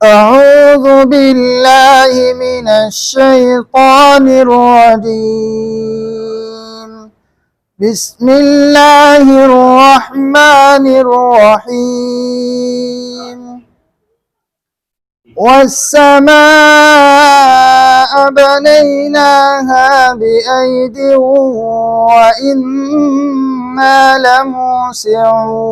أعوذ بالله من الشيطان الرجيم. بسم الله الرحمن الرحيم. والسماء بنيناها بأيد وإنا لموسعون.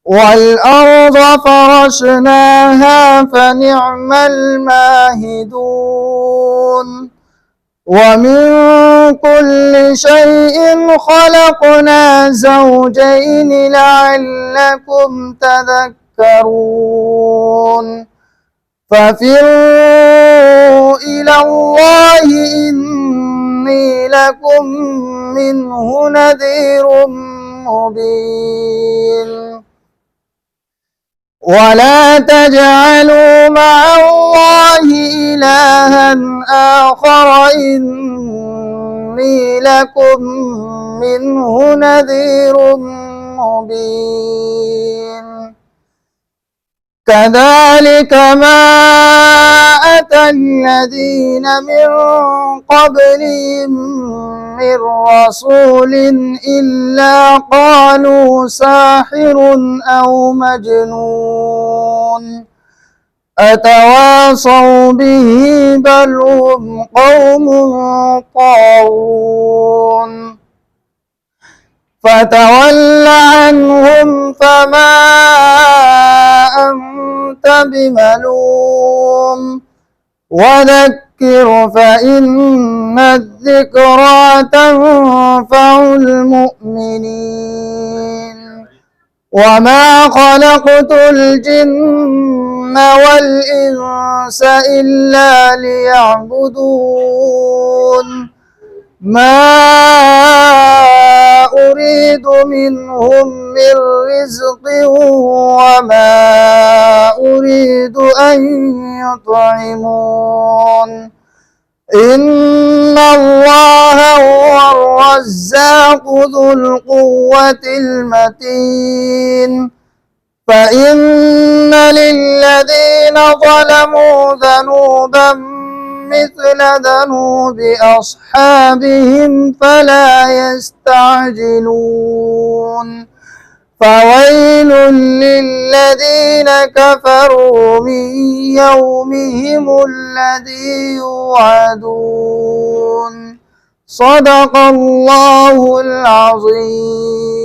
والأرض فرشناها فنعم الماهدون. ومن كل شيء خلقنا زوجين لعلكم تذكرون. ففروا إلى الله إني لكم منه نذير مبين. ولا تجعلوا مع الله إلها آخر إني لكم منه نذير مبين. كذلك ما أتى الذين من قبلهم من رسول إلا قالوا ساحر أو مجنون أتواصوا به بل هم قوم طاغون. فتول عنهم فما أنت بملوم وذكر فإن الذكرى تنفع المؤمنين. وما خلقت الجن والإنس إلا ليعبدون. ما أريد منهم من رزق وما أريد أن يطعمون. إن الله هو الرزاق ذو القوة المتين. فإن للذين ظلموا ذنوبا مثل ذنوب أصحابهم فلا يستعجلون. فويل للذين كفروا من يومهم الذي يوعدون. صدق الله العظيم.